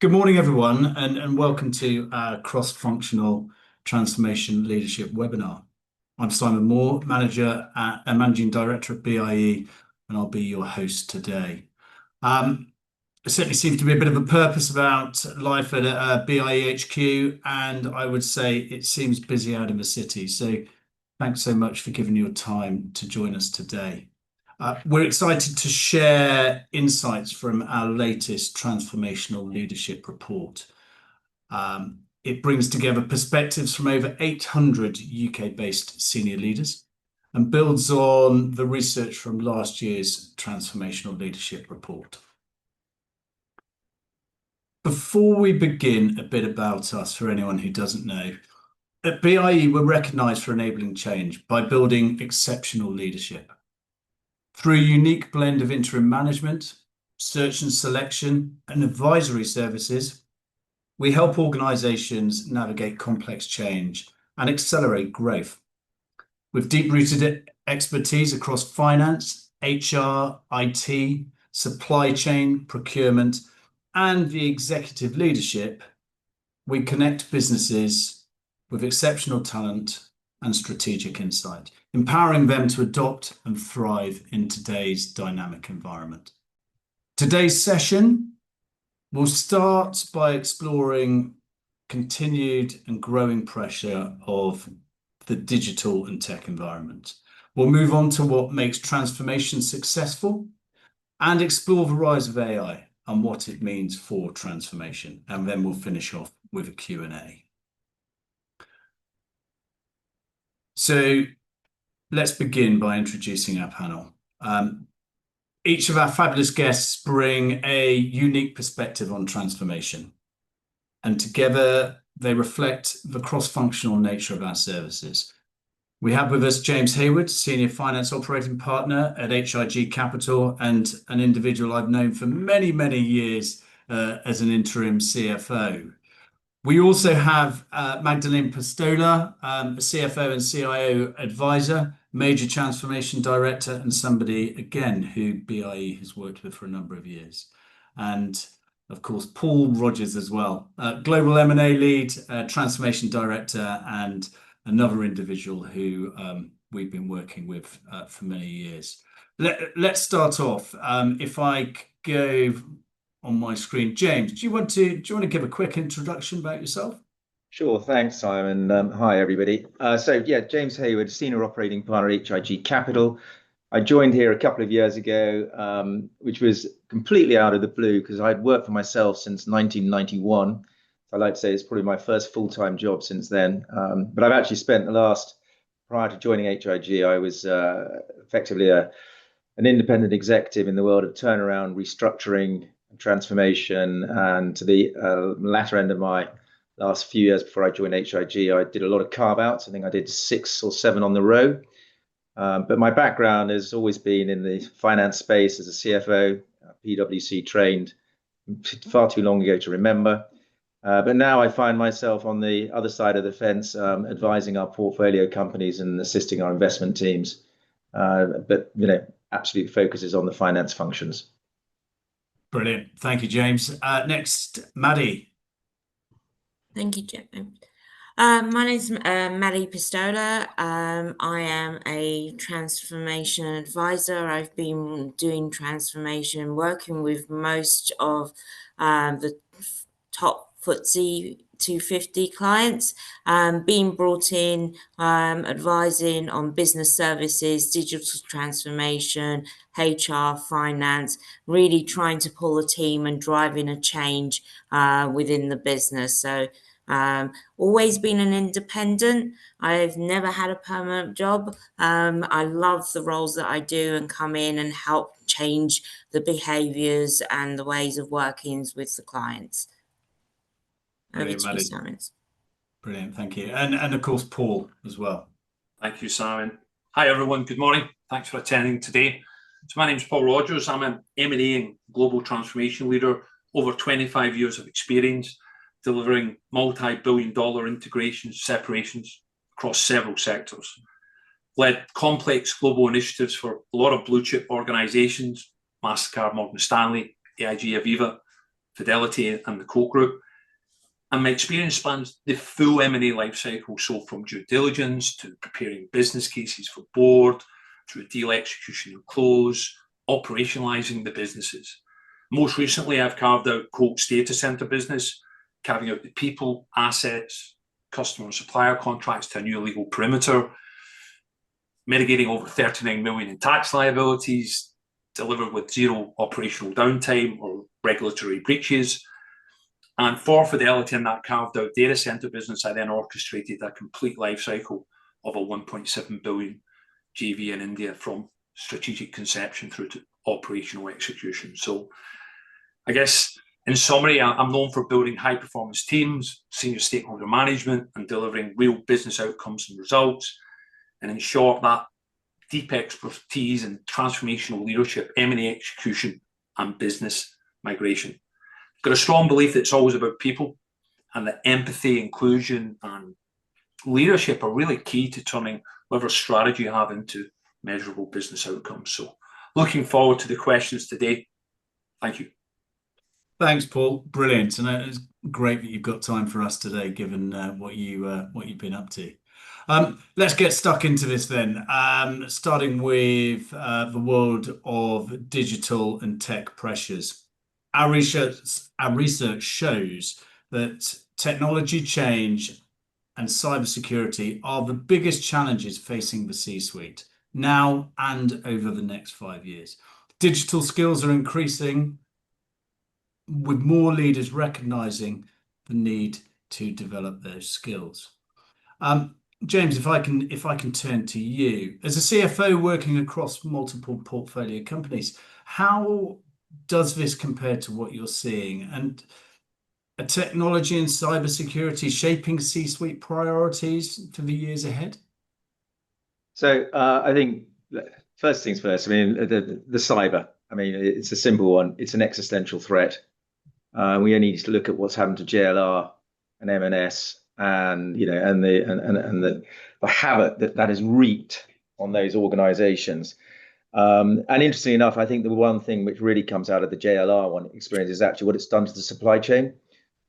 Good morning, everyone, and welcome to our cross-functional transformation leadership webinar. I'm Simon Moore, manager and managing director at BIE, and I'll be your host today. There certainly seems to be a bit of a purpose about life at BIE HQ, and I would say it seems busy out in the city. So thanks so much for giving your time to join us today. We're excited to share insights from our latest Transformational Leadership Report. It brings together perspectives from over 800 UK-based senior leaders and builds on the research from last year's Transformational Leadership Report. Before we begin, a bit about us for anyone who doesn't know. At BIE, we're recognised for enabling change by building exceptional leadership. Through a unique blend of interim management, search and selection, and advisory services, we help organisations navigate complex change and accelerate growth. With deep-rooted expertise across finance, HR, IT, supply chain, procurement, and the executive leadership, we connect businesses with exceptional talent and strategic insight, empowering them to adopt and thrive in today's dynamic environment. Today's session will start by exploring continued and growing pressure of the digital and tech environment. We'll move on to what makes transformation successful and explore the rise of AI and what it means for transformation. And then we'll finish off with a Q&A. So let's begin by introducing our panel. Each of our fabulous guests bring a unique perspective on transformation, and together they reflect the cross-functional nature of our services. We have with us James Hayward, Senior Finance Operating Partner at HIG Capital, and an individual I've known for many, many years as an interim CFO. We also have Magdaline Pistola, a CFO and CIO advisor, major transformation director, and somebody, again, who BIE has worked with for a number of years. And, of course, Paul Rodgers as well, global M&A lead, transformation director, and another individual who we've been working with for many years. Let's start off. If I go on my screen, James, do you want to give a quick introduction about yourself? Sure, thanks, Simon. Hi, everybody. James Hayward, Senior Operating Partner at HIG Capital. I joined here a couple of years ago, which was completely out of the blue because I'd worked for myself since 1991. I like to say it's probably my first full-time job since then. But I've actually spent prior to joining HIG, I was effectively an independent executive in the world of turnaround, restructuring, transformation, and to the latter end of my last few years before I joined HIG, I did a lot of carve-outs. I think I did 6 or 7 on the row. But my background has always been in the finance space as a CFO, PwC trained far too long ago to remember. But now I find myself on the other side of the fence, advising our portfolio companies and assisting our investment teams. But absolute focus is on the finance functions. Brilliant. Thank you, James. Next, Madi. Thank you, James. My name's Madi Pistola. I am a transformation advisor. I've been doing transformation, working with most of the top FTSE 250 clients, being brought in, advising on business services, digital transformation, HR, finance, really trying to pull a team and driving a change within the business. So always been an independent. I've never had a permanent job. I love the roles that I do and come in and help change the behaviours and the ways of working with the clients. Over to you, Simon. Brilliant, thank you. And of course, Paul as well. Thank you, Simon. Hi, everyone. Good morning. Thanks for attending today. So my name's Paul Rodgers. I'm an M&A and global transformation leader, over 25 years of experience delivering multi-billion-dollar integrations, separations across several sectors. Led complex global initiatives for a lot of blue chip organizations, MasterCard, Morgan Stanley, AIG, Aviva, Fidelity and the Coke Group. And my experience spans the full M&A life cycle, so from due diligence to preparing business cases for board, through deal execution and close, operationalizing the businesses. Most recently, I've carved out Coke's data center business, carving out the people, assets, customer and supplier contracts to a new legal perimeter, mitigating over 39 million in tax liabilities, delivered with zero operational downtime or regulatory breaches. And for Fidelity in that carved out data center business, I then orchestrated a complete life cycle of a 1.7 billion JV in India from strategic conception through to operational execution. So I guess in summary, I'm known for building high performance teams, senior stakeholder management, and delivering real business outcomes and results. And in short, that deep expertise in transformational leadership, M&A execution, and business migration. Got a strong belief that it's always about people, and that empathy, inclusion, and leadership are really key to turning whatever strategy you have into measurable business outcomes. So looking forward to the questions today. Thank you. Thanks, Paul. Brilliant. And it's great that you've got time for us today, given what you've been up to. Let's get stuck into this then, starting with the world of digital and tech pressures. Our research shows that technology change and cybersecurity are the biggest challenges facing the C-suite now and over the next 5 years. Digital skills are increasing, with more leaders recognizing the need to develop those skills. James, if I can turn to you as a CFO working across multiple portfolio companies, how does this compare to what you're seeing? And are technology and cybersecurity shaping C-suite priorities for the years ahead? So I think first things first. I mean, the cyber. I mean, it's a simple one. It's an existential threat. We only need to look at what's happened to JLR and M&S, and the havoc that has wreaked on those organisations. And interestingly enough, I think the one thing which really comes out of the JLR one experience is actually what it's done to the supply chain.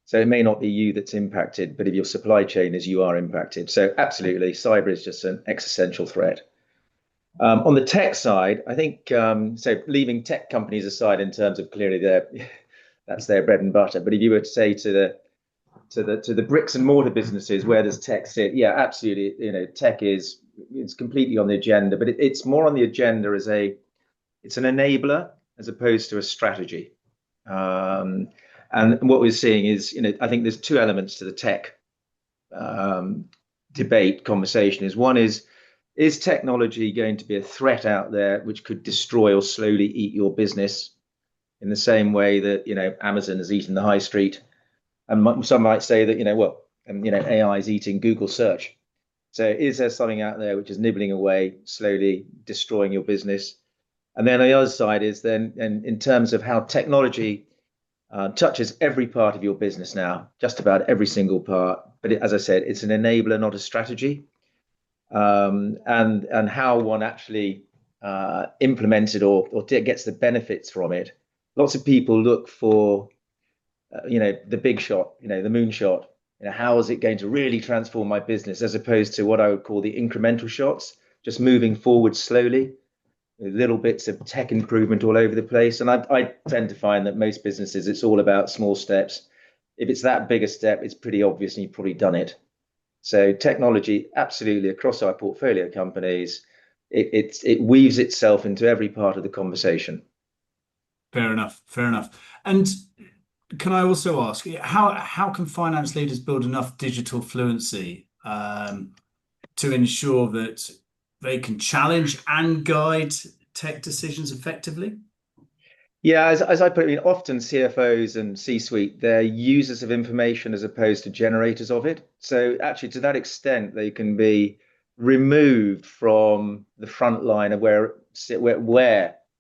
So it may not be you that's impacted, but if your supply chain is, you are impacted. So absolutely, cyber is just an existential threat. On the tech side, I think, so leaving tech companies aside in terms of clearly that's their bread and butter. But if you were to say to the bricks and mortar businesses, where does tech sit? Yeah, absolutely. Tech it's completely on the agenda, but it's more on the agenda as it's an enabler as opposed to a strategy. And what we're seeing is, I think there's two elements to the tech debate conversation. One is technology going to be a threat out there which could destroy or slowly eat your business in the same way that Amazon has eaten the high street? And some might say that AI is eating Google search. So is there something out there which is nibbling away, slowly destroying your business? And then on the other side is then, and in terms of how technology touches every part of your business now, just about every single part. But as I said, it's an enabler, not a strategy. And how one actually implements it or gets the benefits from it. Lots of people look for, the big shot, the moonshot. How is it going to really transform my business, as opposed to what I would call the incremental shots, just moving forward slowly, with little bits of tech improvement all over the place. And I tend to find that most businesses, it's all about small steps. If it's that big a step, it's pretty obvious and you've probably done it. So technology, absolutely, across our portfolio companies, it weaves itself into every part of the conversation. Fair enough. And can I also ask, how can finance leaders build enough digital fluency to ensure that they can challenge and guide tech decisions effectively? Yeah, as I put it, often CFOs and C-suite, they're users of information as opposed to generators of it. So actually, to that extent, they can be removed from the front line of where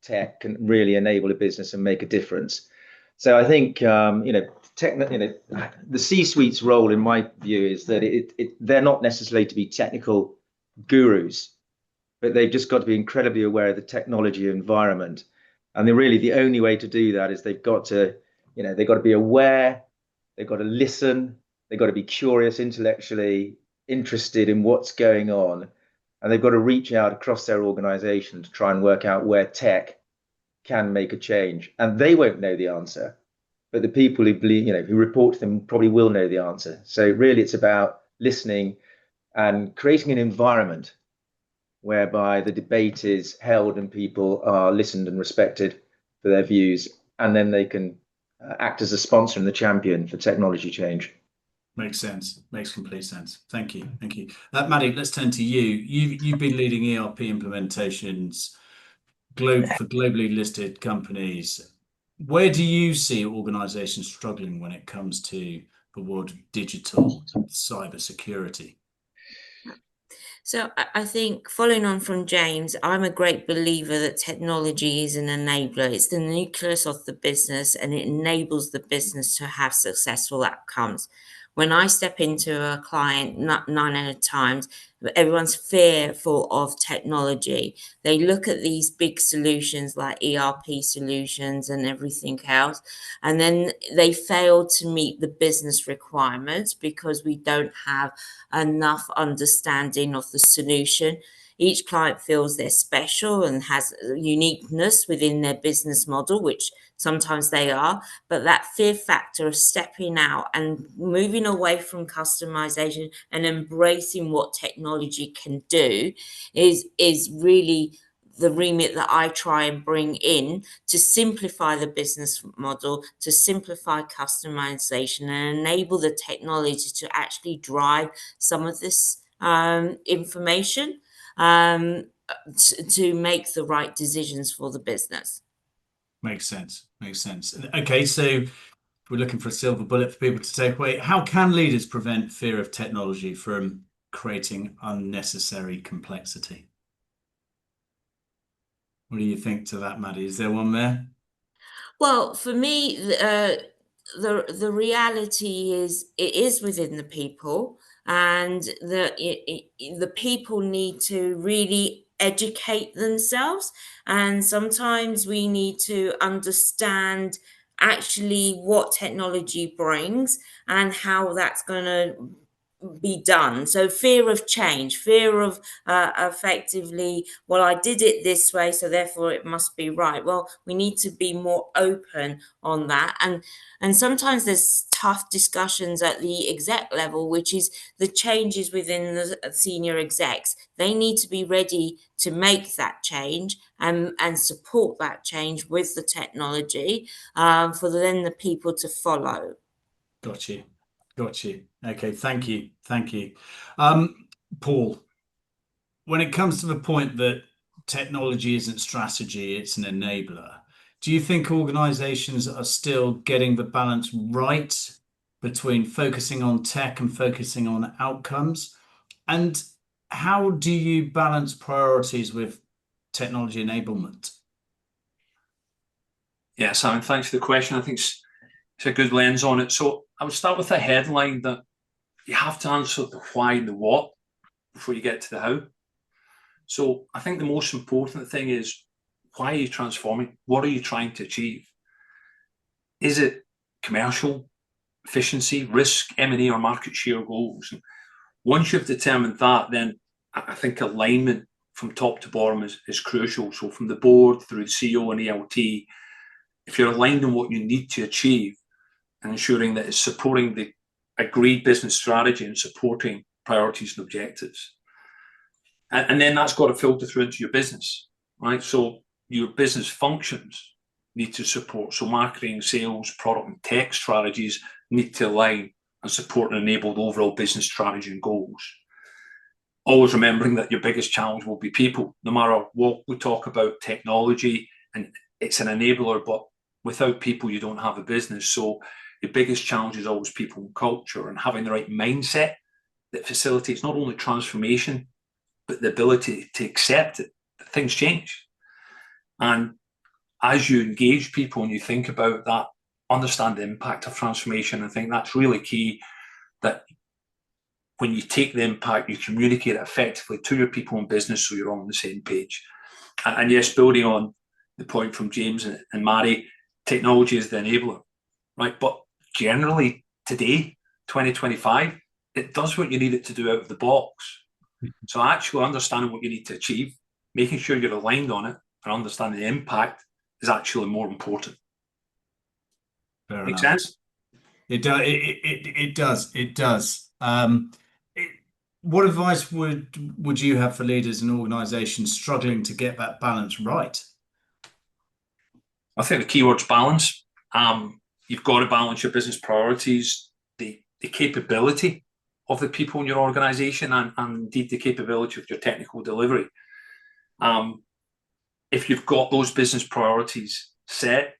tech can really enable a business and make a difference. So I think the C-suite's role, in my view, is that they're not necessarily to be technical gurus, but they've just got to be incredibly aware of the technology environment. And the only way to do that is they've got to they've got to be aware, they've got to listen, they've got to be curious, intellectually interested in what's going on, and they've got to reach out across their organization to try and work out where tech can make a change. And they won't know the answer, but the people who believe, who report to them probably will know the answer. So really it's about listening and creating an environment whereby the debate is held and people are listened and respected for their views, and then they can act as a sponsor and the champion for technology change. Makes sense. Makes complete sense. Thank you. Thank you. Madi, let's turn to you. You've been leading ERP implementations for globally listed companies. Where do you see organizations struggling when it comes to the world of digital cybersecurity? So I think, following on from James, I'm a great believer that technology is an enabler. It's the nucleus of the business, and it enables the business to have successful outcomes. When I step into a client, 9 out of times, everyone's fearful of technology. They look at these big solutions like ERP solutions and everything else, and then they fail to meet the business requirements because we don't have enough understanding of the solution. Each client feels they're special and has uniqueness within their business model, which sometimes they are, but that fear factor of stepping out and moving away from customization and embracing what technology can do is really the remit that I try and bring in to simplify the business model, to simplify customization, and enable the technology to actually drive some of this information to make the right decisions for the business. Makes sense. Makes sense. Okay, so we're looking for a silver bullet for people to take away. How can leaders prevent fear of technology from creating unnecessary complexity? What do you think to that, Madi? Is there one there? Well, for me, the reality is it is within the people, and the people need to really educate themselves, and sometimes we need to understand actually what technology brings and how that's going to be done. So fear of change, fear of effectively, well, I did it this way, so therefore it must be right. Well, we need to be more open on that. And sometimes there's tough discussions at the exec level, which is the changes within the senior execs. They need to be ready to make that change and support that change with the technology for then the people to follow. Got you. Got you. Okay, thank you. Thank you. Paul, when it comes to the point that technology isn't strategy, it's an enabler, do you think organizations are still getting the balance right between focusing on tech and focusing on outcomes? And how do you balance priorities with technology enablement? Yeah, Simon, thanks for the question. I think it's a good lens on it. So I would start with a headline that you have to answer the why and the what before you get to the how. So I think the most important thing is, why are you transforming? What are you trying to achieve? Is it commercial, efficiency, risk, M&A, or market share goals? And once you've determined that, then I think alignment from top to bottom is crucial. So from the board through the CEO and ELT, if you're aligned on what you need to achieve and ensuring that it's supporting the agreed business strategy and supporting priorities and objectives. And then that's got to filter through into your business, right? So your business functions need to support. So marketing, sales, product and tech strategies need to align and support and enable the overall business strategy and goals. Always remembering that your biggest challenge will be people, no matter what we talk about technology, and it's an enabler, but without people, you don't have a business. So your biggest challenge is always people and culture, and having the right mindset that facilitates not only transformation, but the ability to accept it, that things change. And as you engage people and you think about that, understand the impact of transformation. I think that's really key, that when you take the impact, you communicate it effectively to your people in business so you're all on the same page. And yes, building on the point from James and Madi, technology is the enabler, right? But generally today, 2025, it does what you need it to do out of the box. So actually understanding what you need to achieve, making sure you're aligned on it, and understanding the impact is actually more important. Fair Make enough. sense? It does. It does. It does. What advice would you have for leaders and organizations struggling to get that balance right? I think the keyword's balance. You've got to balance your business priorities, the capability of the people in your organization, and indeed the capability of your technical delivery. If you've got those business priorities set,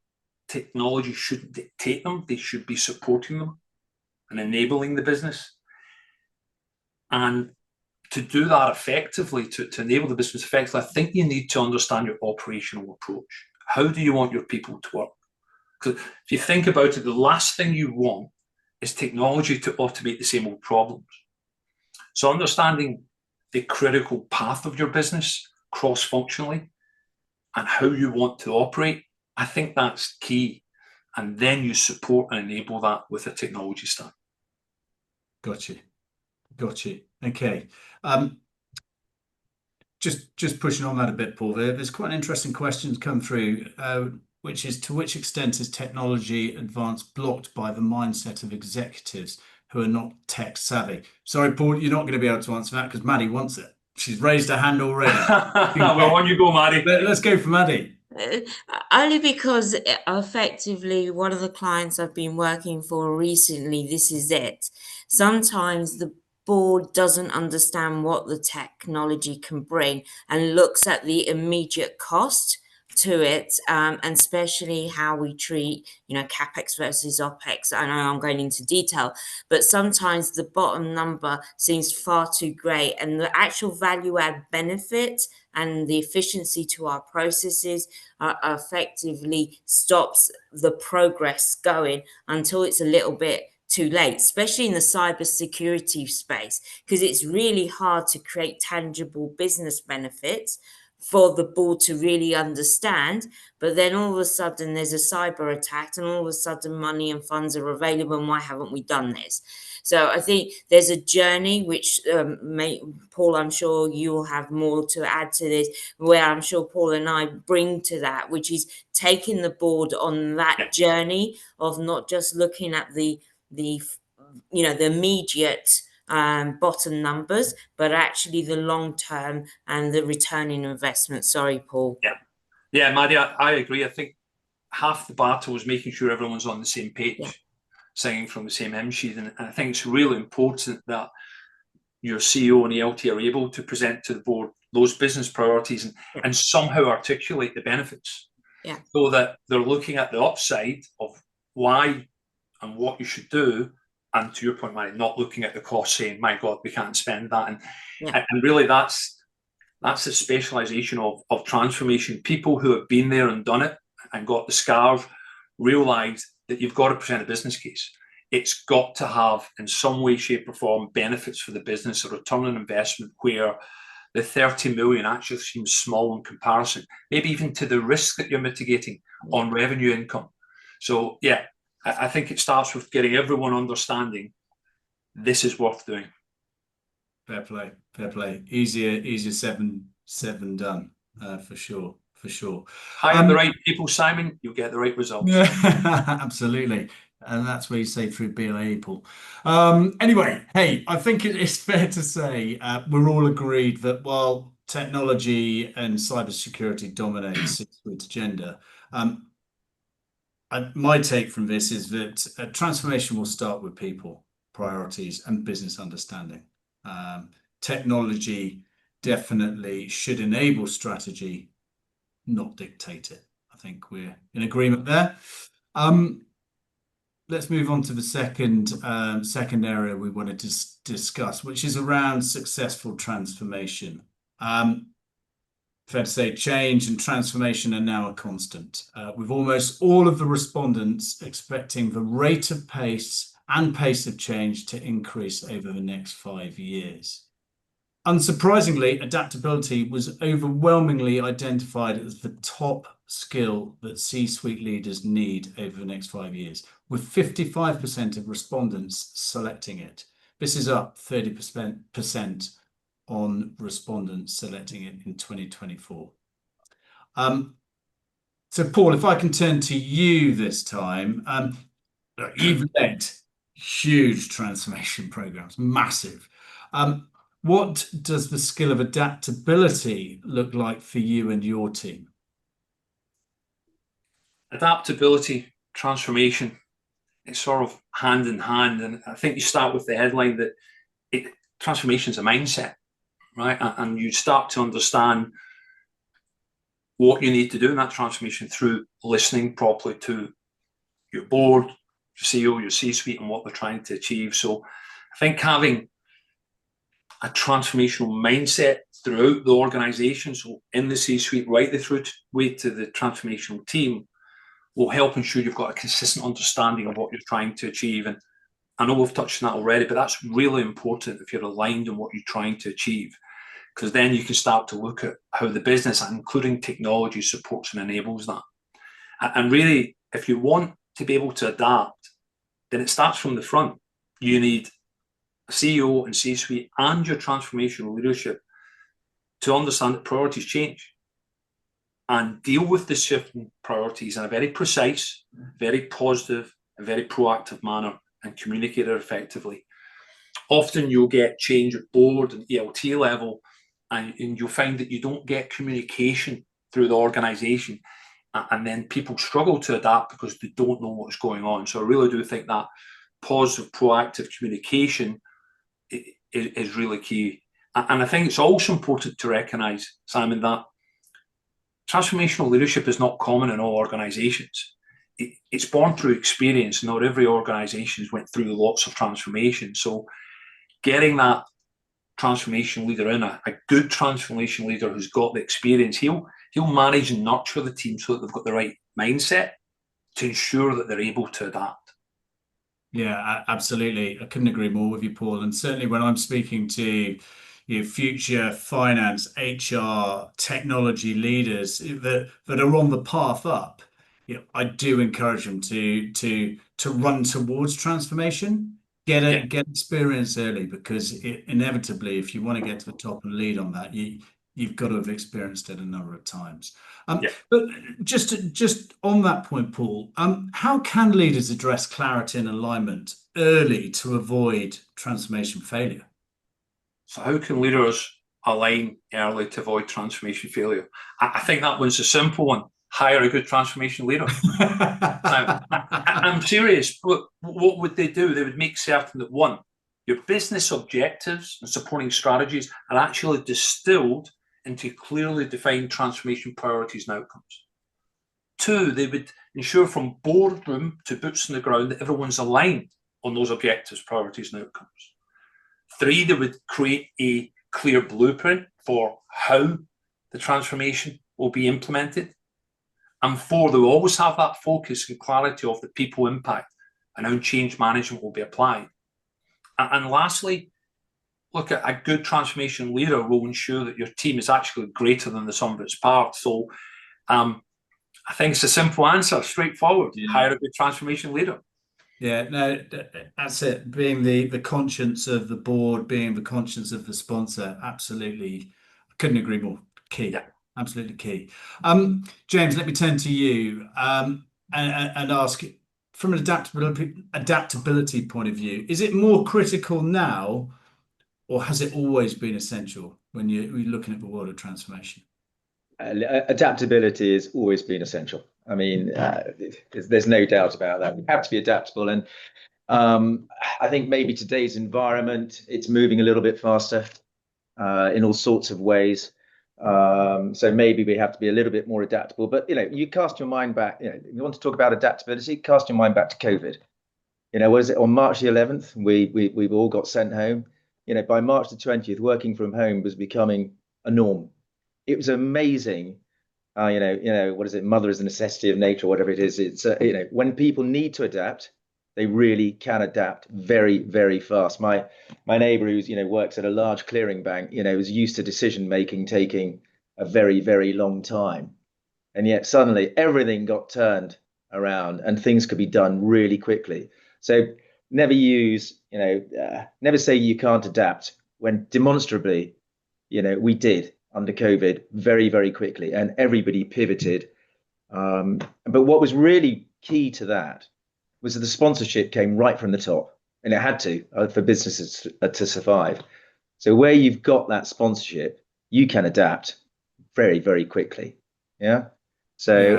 technology shouldn't dictate them. They should be supporting them and enabling the business. And to do that effectively, to enable the business effectively, I think you need to understand your operational approach. How do you want your people to work? Because if you think about it, the last thing you want is technology to automate the same old problems. So understanding the critical path of your business cross-functionally and how you want to operate, I think that's key. And then you support and enable that with a technology stack. Got you. Okay. Just pushing on that a bit, Paul. There's quite an interesting question come through, which is, to which extent is technology advance blocked by the mindset of executives who are not tech savvy? Sorry, Paul, you're not going to be able to answer that because Maddie wants it. She's raised her hand already. Well, on you go, Madi. Let's go for Maddie. Only because effectively one of the clients I've been working for recently, this is it. Sometimes the board doesn't understand what the technology can bring and looks at the immediate cost to it, and especially how we treat, CapEx versus OpEx. I know I'm going into detail, but sometimes the bottom number seems far too great, and the actual value add benefit and the efficiency to our processes effectively stops the progress going until it's a little bit too late, especially in the cybersecurity space, because it's really hard to create tangible business benefits for the board to really understand. But then all of a sudden there's a cyber attack and all of a sudden money and funds are available, and why haven't we done this? So I think there's a journey which Paul, I'm sure you'll have more to add to this, where I'm sure Paul and I bring to that, which is taking the board on that journey of not just looking at the immediate bottom numbers, but actually the long term and the return in investment. Sorry, Paul. Yeah, Madi, I agree. I think half the battle is making sure everyone's on the same page, singing from the same hymn sheet. And I think it's really important that your CEO and ELT are able to present to the board those business priorities and somehow articulate the benefits, so that they're looking at the upside of why and what you should do. And to your point, Mary, not looking at the cost, saying, "My God, we can't spend that." And really, that's the specialization of transformation. People who have been there and done it and got the scarf realize that you've got to present a business case. It's got to have, in some way, shape, or form, benefits for the business, a return on investment where the 30 million actually seems small in comparison, maybe even to the risk that you're mitigating on revenue income. So, I think it starts with getting everyone understanding this is worth doing. Fair play. Easier said than done, for sure. Hire the right people, Simon, you'll get the right results. Absolutely. And that's where you say through BLAE, Paul. Anyway, hey, I think it's fair to say we're all agreed that while technology and cybersecurity dominates C-suite agenda, my take from this is that transformation will start with people, priorities, and business understanding. Technology definitely should enable strategy, not dictate it. I think we're in agreement there. Let's move on to the second area we wanted to discuss, which is around successful transformation. Fair to say change and transformation are now a constant, with almost all of the respondents expecting the rate of pace of change to increase over the next 5 years. Unsurprisingly, adaptability was overwhelmingly identified as the top skill that C-suite leaders need over the next 5 years, with 55% of respondents selecting it. This is up 30% on respondents selecting it in 2024. So Paul, if I can turn to you this time, you've led huge transformation programs, massive. What does the skill of adaptability look like for you and your team? Adaptability, transformation, it's sort of hand in hand. And I think you start with the headline that transformation is a mindset, right? And you start to understand what you need to do in that transformation through listening properly to your board, your CEO, your C-suite, and what they're trying to achieve. So I think having a transformational mindset throughout the organization, so in the C-suite, right the through way to the transformational team, will help ensure you've got a consistent understanding of what you're trying to achieve. And I know we've touched on that already, but that's really important if you're aligned on what you're trying to achieve, because then you can start to look at how the business, including technology, supports and enables that. And really, if you want to be able to adapt, then it starts from the front. You need a CEO and C-suite and your transformational leadership to understand that priorities change and deal with the shifting priorities in a very precise, very positive, and very proactive manner, and communicate it effectively. Often you'll get change at board and ELT level, and you'll find that you don't get communication through the organization, and then people struggle to adapt because they don't know what's going on. So I really do think that positive, proactive communication is really key. And I think it's also important to recognise, Simon, that transformational leadership is not common in all organisations. It's born through experience. Not every organisation went through lots of transformation. So getting that transformation leader in, a good transformation leader who's got the experience, he'll manage and nurture the team so that they've got the right mindset to ensure that they're able to adapt. Yeah, absolutely. I couldn't agree more with you, Paul. And certainly when I'm speaking to future finance, HR, technology leaders that are on the path up, I do encourage them to run towards transformation. Get experience early, because inevitably, if you want to get to the top and lead on that, you've got to have experienced it a number of times. But just on that point, Paul, how can leaders address clarity and alignment early to avoid transformation failure? So how can leaders align early to avoid transformation failure? I think that one's a simple one. Hire a good transformation leader. Now, I'm serious. What would they do? They would make certain that, one, your business objectives and supporting strategies are actually distilled into clearly defined transformation priorities and outcomes. Two, they would ensure from boardroom to boots on the ground that everyone's aligned on those objectives, priorities, and outcomes. Three, they would create a clear blueprint for how the transformation will be implemented. And four, they will always have that focus and clarity of the people impact and how change management will be applied. And lastly, look, at a good transformation leader will ensure that your team is actually greater than the sum of its parts. So I think it's a simple answer, straightforward. Hire a good transformation leader. Yeah, no, that's it. Being the conscience of the board, being the conscience of the sponsor, absolutely. I couldn't agree more. Key. Yeah. Absolutely key. James, let me turn to you and ask, from an adaptability point of view, is it more critical now, or has it always been essential when you're looking at the world of transformation? Adaptability has always been essential. I mean, there's no doubt about that. We have to be adaptable. And I think maybe today's environment, it's moving a little bit faster in all sorts of ways. So maybe we have to be a little bit more adaptable. But, you cast your mind back, you want to talk about adaptability, cast your mind back to COVID. Was it on March the 11th? We've all got sent home. By March the 20th, working from home was becoming a norm. It was amazing. What is it? Mother is a necessity of nature, or whatever it is. It's, when people need to adapt, they really can adapt very, very fast. My neighbor who's, works at a large clearing bank, is used to decision making taking a very, very long time. And yet suddenly everything got turned around and things could be done really quickly. So never never say you can't adapt when demonstrably, we did under COVID very, very quickly and everybody pivoted. But what was really key to that was that the sponsorship came right from the top, and it had to for businesses to survive. So where you've got that sponsorship, you can adapt very, very quickly. Yeah. So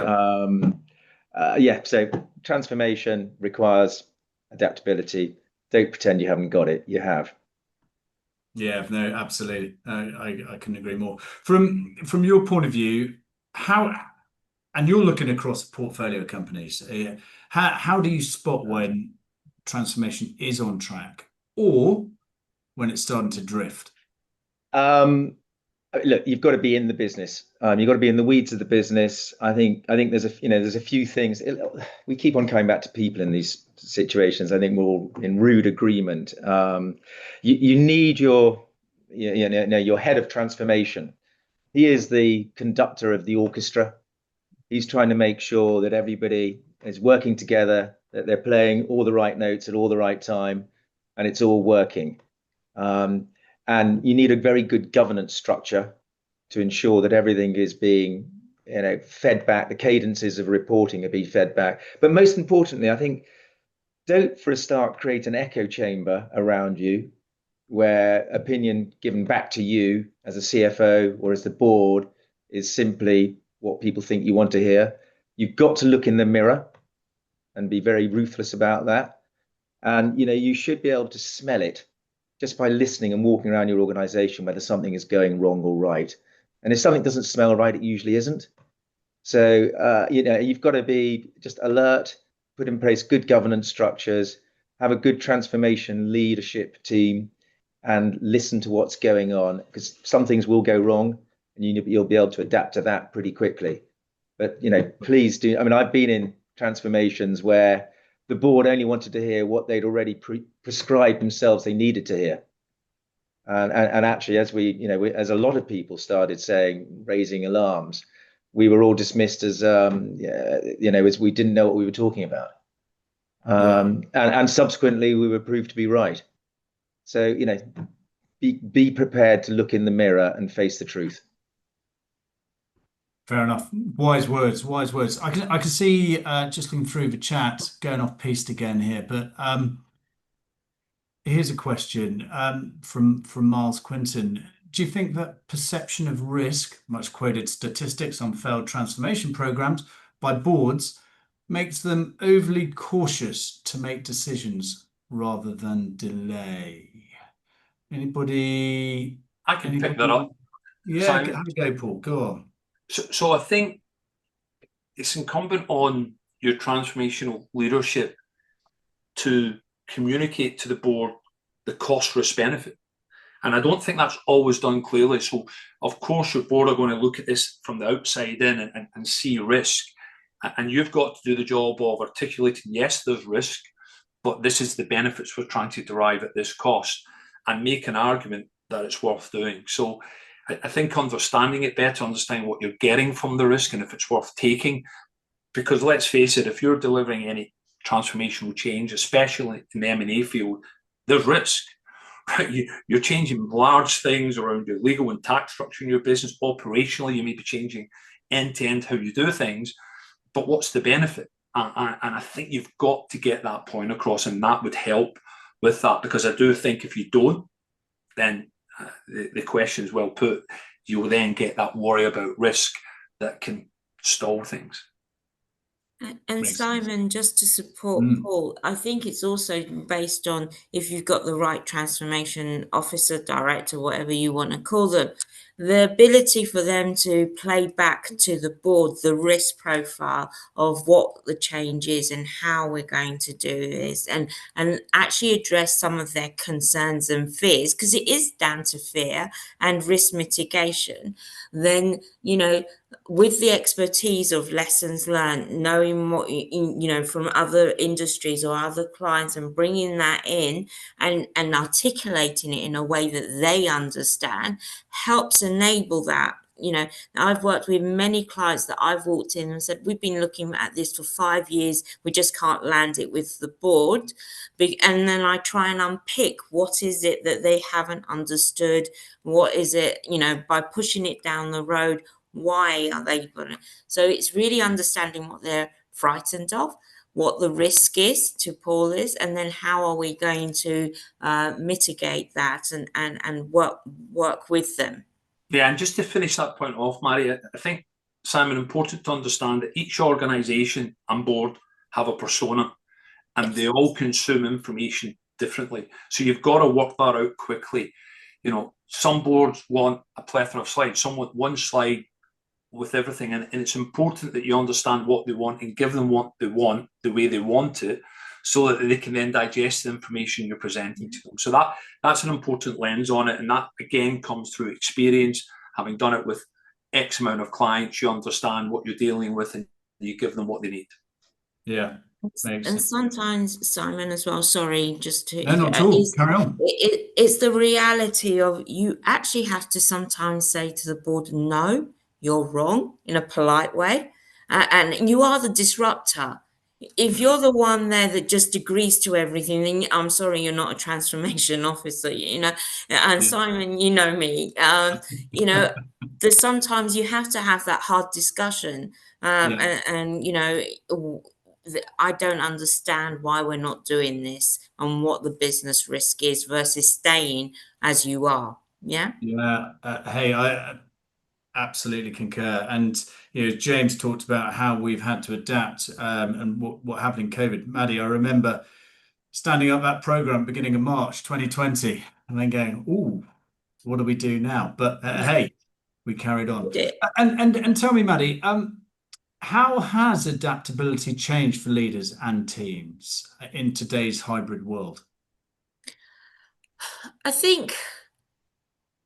so transformation requires adaptability. Don't pretend you haven't got it. You have. Yeah, no, absolutely. I couldn't agree more. From your point of view, and you're looking across a portfolio of companies, how do you spot when transformation is on track or when it's starting to drift? Look, you've got to be in the business. You've got to be in the weeds of the business. I think there's a few things. We keep on coming back to people in these situations. I think we're all in rude agreement. You need your head of transformation. He is the conductor of the orchestra. He's trying to make sure that everybody is working together, that they're playing all the right notes at all the right time, and it's all working. And you need a very good governance structure to ensure that everything is being, fed back. The cadences of reporting are being fed back. But most importantly, I think, don't for a start create an echo chamber around you where opinion given back to you as a CFO or as the board is simply what people think you want to hear. You've got to look in the mirror and be very ruthless about that. And, you should be able to smell it just by listening and walking around your organization, whether something is going wrong or right. And if something doesn't smell right, it usually isn't. So, you've got to be just alert, put in place good governance structures, have a good transformation leadership team, and listen to what's going on, because some things will go wrong and you'll be able to adapt to that pretty quickly. But, please do. I mean, I've been in transformations where the board only wanted to hear what they'd already prescribed themselves they needed to hear. And actually, as as a lot of people started raising alarms, we were all dismissed as, as we didn't know what we were talking about. And subsequently, we were proved to be right. So, be prepared to look in the mirror and face the truth. Fair enough. Wise words. Wise words. I can see just looking through the chat, going off piste again here, but here's a question from Miles Quinton. Do you think that perception of risk, much quoted statistics on failed transformation programs by boards, makes them overly cautious to make decisions rather than delay? Anybody? I can pick that up. Yeah, have a go, Paul. Go on. So I think it's incumbent on your transformational leadership to communicate to the board the cost risk benefit. And I don't think that's always done clearly. So of course your board are going to look at this from the outside in and see risk. And you've got to do the job of articulating, yes, there's risk, but this is the benefits we're trying to derive at this cost, and make an argument that it's worth doing. So I think understanding it better, understanding what you're getting from the risk and if it's worth taking, because let's face it, if you're delivering any transformational change, especially in the M&A field, there's risk. Right? You're changing large things around your legal and tax structure in your business. Operationally, you may be changing end-to-end how you do things, but what's the benefit? And I think you've got to get that point across, and that would help with that, because I do think if you don't, then the question is well put. You will then get that worry about risk that can stall things. And Simon, just to support Paul, I think it's also based on if you've got the right transformation officer, director, whatever you want to call them, the ability for them to play back to the board the risk profile of what the change is and how we're going to do this, and actually address some of their concerns and fears, because it is down to fear and risk mitigation. Then, with the expertise of lessons learned, knowing what, from other industries or other clients, and bringing that in and articulating it in a way that they understand, helps enable that, you know, I've worked with many clients that I've walked in and said, we've been looking at this for 5 years, we just can't land it with the board. And then I try and unpick what is it that they haven't understood, what is it, you know, by pushing it down the road, why are they putting it? So it's really understanding what they're frightened of, what the risk is to pull this, and then how are we going to mitigate that and work with them. Yeah, and just to finish that point off, Mari, I think, Simon, important to understand that each organisation and board have a persona, and they all consume information differently. So you've got to work that out quickly. You know, some boards want a plethora of slides, some want one slide with everything, and it's important that you understand what they want and give them what they want the way they want it, so that they can then digest the information you're presenting to them. So that's an important lens on it, and that again comes through experience. Having done it with X amount of clients, you understand what you're dealing with and you give them what they need. Yeah. And sometimes, Simon, as well, sorry, just to no, not at all. Carry on. It's the reality of, you actually have to sometimes say to the board, no, you're wrong, in a polite way, and you are the disruptor. If you're the one there that just agrees to everything, then I'm sorry, you're not a transformation officer, you know. And Simon, you know me, you know, there's sometimes you have to have that hard discussion, and you know, I don't understand why we're not doing this and what the business risk is versus staying as you are. Yeah. Yeah. Hey, I absolutely concur. And you know, James talked about how we've had to adapt, and what happened in COVID. Maddie, I remember standing up that program beginning of March 2020, and then going, "Ooh, what do we do now?" But hey, we carried on. And tell me, Maddie, how has adaptability changed for leaders and teams in today's hybrid world? I think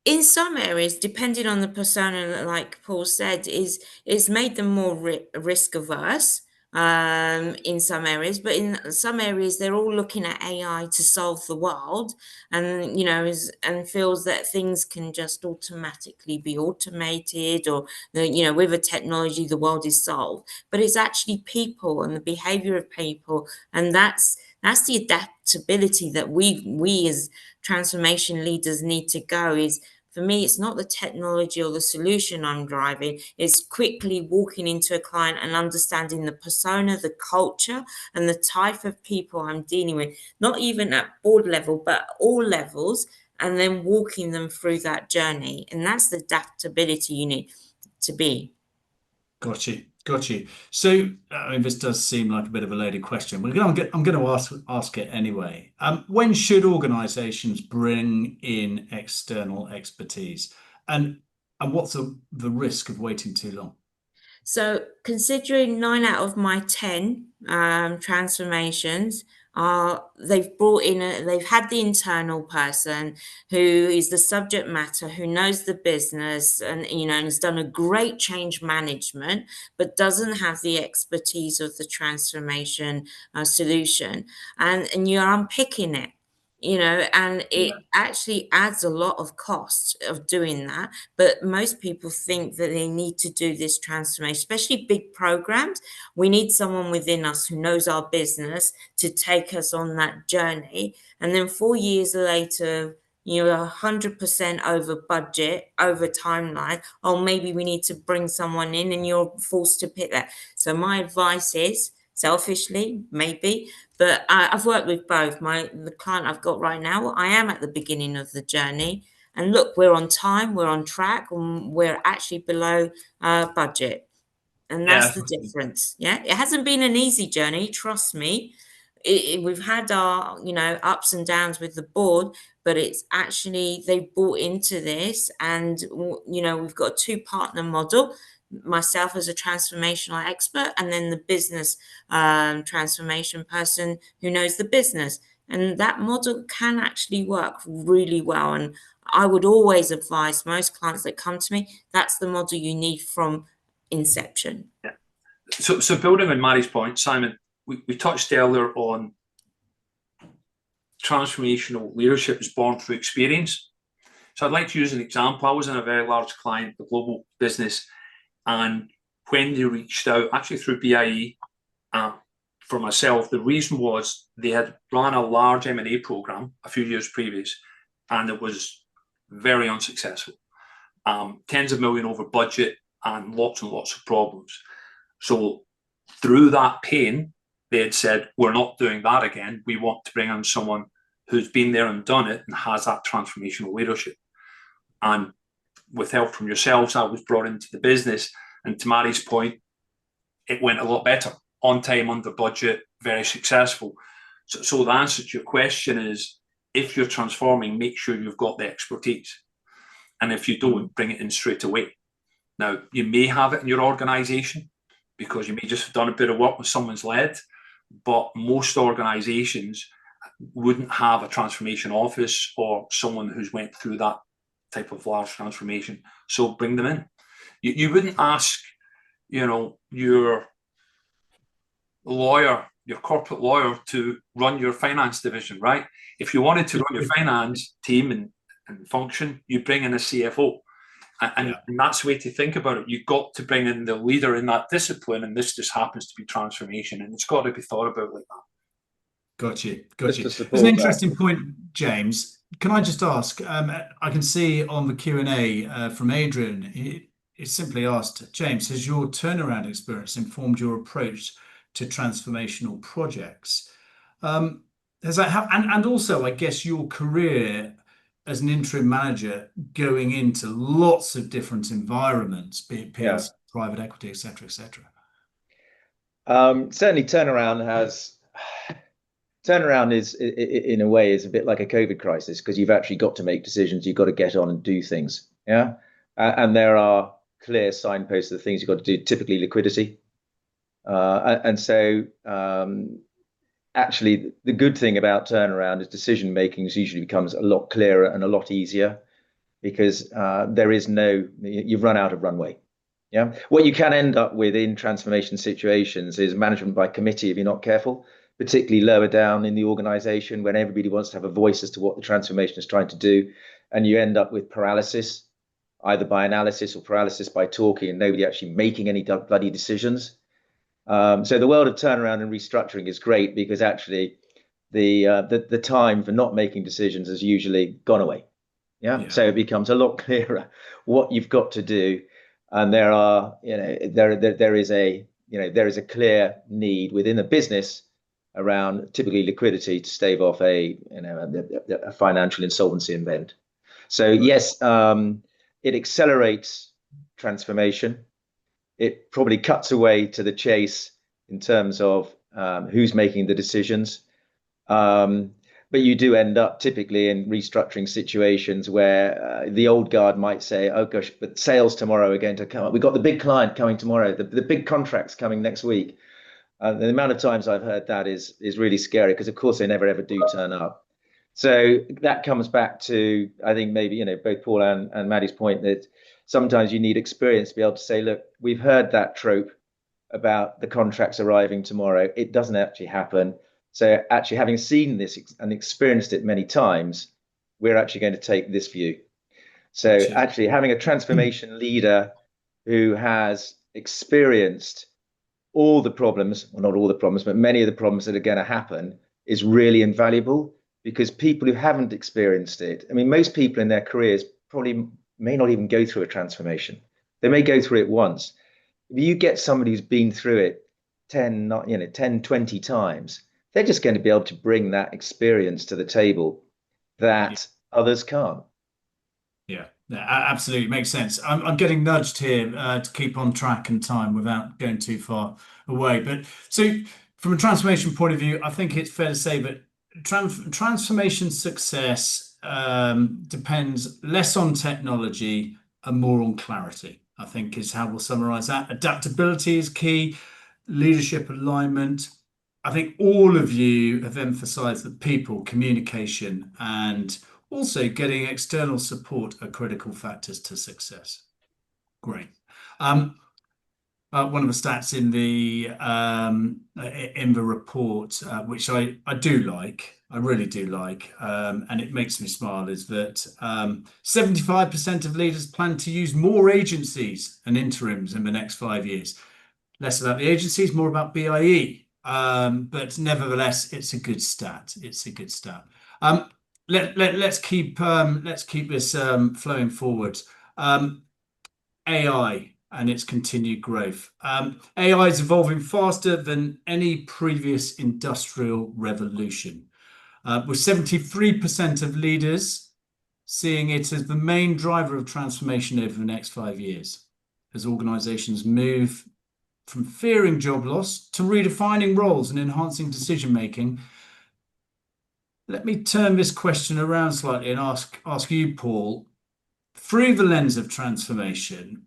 in some areas, depending on the persona, like Paul said, is made them more risk averse in some areas, but in some areas they're all looking at AI to solve the world, and you know, and feels that things can just automatically be automated, or you know, with a technology the world is solved. But it's actually people and the behavior of people, and that's the adaptability that we as transformation leaders need to go. Is, for me, it's not the technology or the solution I'm driving. It's quickly walking into a client and understanding the persona, the culture, and the type of people I'm dealing with, not even at board level, but all levels, and then walking them through that journey. And that's the adaptability you need to be. Got you. So, I mean, this does seem like a bit of a loaded question, but I'm going to ask it anyway. When should organisations bring in external expertise, and what's the risk of waiting too long? So, considering 9 out of my 10 transformations they've had the internal person who is the subject matter, who knows the business, and you know, and has done a great change management, but doesn't have the expertise of the transformation solution, and you're unpicking it, you know, and it actually adds a lot of cost of doing that. But most people think that they need to do this transformation, especially big programs. We need someone within us who knows our business to take us on that journey. And then 4 years later, you're 100% over budget, over timeline. Oh, maybe we need to bring someone in, and you're forced to pick that. So my advice is, selfishly, maybe, but I've worked with both. The client I've got right now, I am at the beginning of the journey, and look, we're on time, we're on track, and we're actually below budget, and that's the difference. Yeah, it hasn't been an easy journey, trust me. We've had our, you know, ups and downs with the board, but it's actually, they've bought into this, and you know, we've got a 2-partner model. Myself as a transformational expert, and then the business transformation person who knows the business, and that model can actually work really well. And I would always advise most clients that come to me, that's the model you need from inception. Yeah. So building on Mari's point, Simon, we touched earlier on transformational leadership is born through experience. So I'd like to use an example. I was in a very large client, a global business, and when they reached out, actually through BIE, for myself, the reason was they had run a large M&A program a few years previous, and it was very unsuccessful. Tens of million over budget and lots of problems. So through that pain, they had said, we're not doing that again. We want to bring in someone who's been there and done it and has that transformational leadership. And with help from yourselves, I was brought into the business. And to Mari's point, it went a lot better. On time, under budget, very successful. So the answer to your question is, if you're transforming, make sure you've got the expertise. And if you don't, bring it in straight away. Now, you may have it in your organization because you may just have done a bit of work with someone's led, but most organizations wouldn't have a transformation office or someone who's went through that type of large transformation. So bring them in. You wouldn't ask, your lawyer, your corporate lawyer, to run your finance division, right? If you wanted to run your finance team and function, you bring in a CFO. And that's the way to think about it. You've got to bring in the leader in that discipline, and this just happens to be transformation, and it's got to be thought about like that. Got you. It's an interesting point, James. Can I just ask, I can see on the Q&A from Adrian, he simply asked, James, has your turnaround experience informed your approach to transformational projects? Does that have, and also, I guess, your career as an interim manager going into lots of different environments, be it PLC, private equity, et cetera, et cetera? Certainly turnaround is, in a way, is a bit like a COVID crisis, because you've actually got to make decisions. You've got to get on and do things. And there are clear signposts of the things you've got to do, typically liquidity. And so actually, the good thing about turnaround is decision making usually becomes a lot clearer and a lot easier, because you've run out of runway. What you can end up with in transformation situations is management by committee if you're not careful, particularly lower down in the organization, when everybody wants to have a voice as to what the transformation is trying to do, and you end up with paralysis, either by analysis or paralysis by talking, and nobody actually making any bloody decisions. So the world of turnaround and restructuring is great, because actually the time for not making decisions has usually gone away. So it becomes a lot clearer what you've got to do, and there is a clear need within the business around typically liquidity to stave off a financial insolvency event. So yes, it accelerates transformation. It probably cuts away to the chase in terms of who's making the decisions. But you do end up typically in restructuring situations where the old guard might say, oh gosh, but sales tomorrow are going to come up. We've got the big client coming tomorrow, the big contracts coming next week. The amount of times I've heard that is really scary, because of course they never ever do turn up. So that comes back to, I think, maybe both Paul and Maddie's point, that sometimes you need experience to be able to say, look, we've heard that trope about the contracts arriving tomorrow. It doesn't actually happen. So actually, having seen this and experienced it many times, we're actually going to take this view. So actually having a transformation leader who has experienced all the problems, well, not all the problems, but many of the problems that are going to happen, is really invaluable, because people who haven't experienced it, I mean, most people in their careers probably may not even go through a transformation. They may go through it once. If you get somebody who's been through it 10, 20 times, they're just going to be able to bring that experience to the table that others can't. Yeah, absolutely makes sense. I'm getting nudged here to keep on track and time without going too far away. But so from a transformation point of view, I think it's fair to say that transformation success depends less on technology and more on clarity, I think, is how we'll summarize that. Adaptability is key, leadership alignment. I think all of you have emphasized that people, communication, and also getting external support are critical factors to success. Great. one of the stats in the report, which I do like, I really do like, and it makes me smile, is that 75% of leaders plan to use more agencies and interims in the next 5 years. Less about the agencies, more about BIE. But nevertheless, it's a good stat. It's a good stat. Let's keep this flowing forward. AI and its continued growth. AI is evolving faster than any previous industrial revolution, with 73% of leaders seeing it as the main driver of transformation over the next 5 years, as organizations move from fearing job loss to redefining roles and enhancing decision-making. Let me turn this question around slightly and ask you, Paul, through the lens of transformation,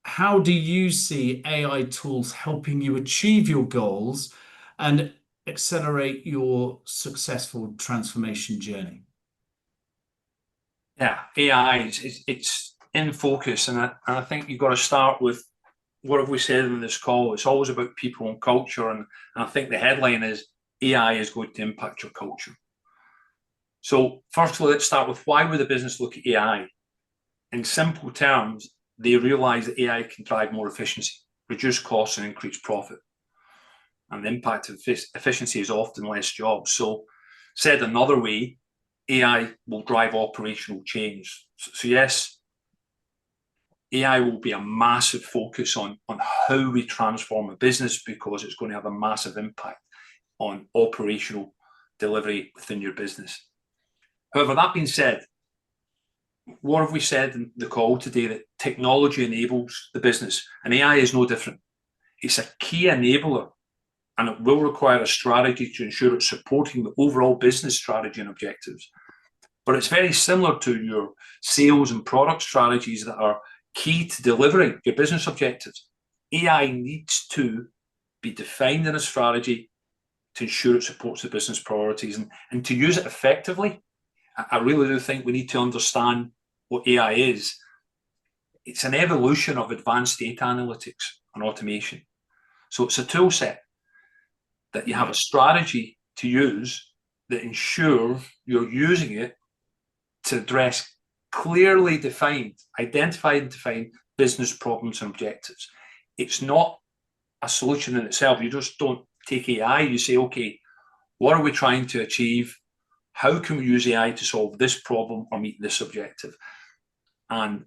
how do you see AI tools helping you achieve your goals and accelerate your successful transformation journey? Yeah, AI it's in focus, and I think you've got to start with what have we said in this call. It's always about people and culture, and I think the headline is AI is going to impact your culture. So firstly, let's start with why would the business look at AI? In simple terms, they realize that AI can drive more efficiency, reduce costs, and increase profit. And the impact of efficiency is often less jobs. So said another way, AI will drive operational change. So yes, AI will be a massive focus on how we transform a business, because it's going to have a massive impact on operational delivery within your business. However, that being said, what have we said in the call today? That technology enables the business, and AI is no different. It's a key enabler, and it will require a strategy to ensure it's supporting the overall business strategy and objectives. But it's very similar to your sales and product strategies that are key to delivering your business objectives. AI needs to be defined in a strategy to ensure it supports the business priorities, and to use it effectively. I really do think we need to understand what AI is. It's an evolution of advanced data analytics and automation. So it's a tool set that you have a strategy to use that ensures you're using it to address clearly defined, identified and defined business problems and objectives. It's not a solution in itself. You just don't take AI, you say, okay, what are we trying to achieve? How can we use AI to solve this problem or meet this objective? And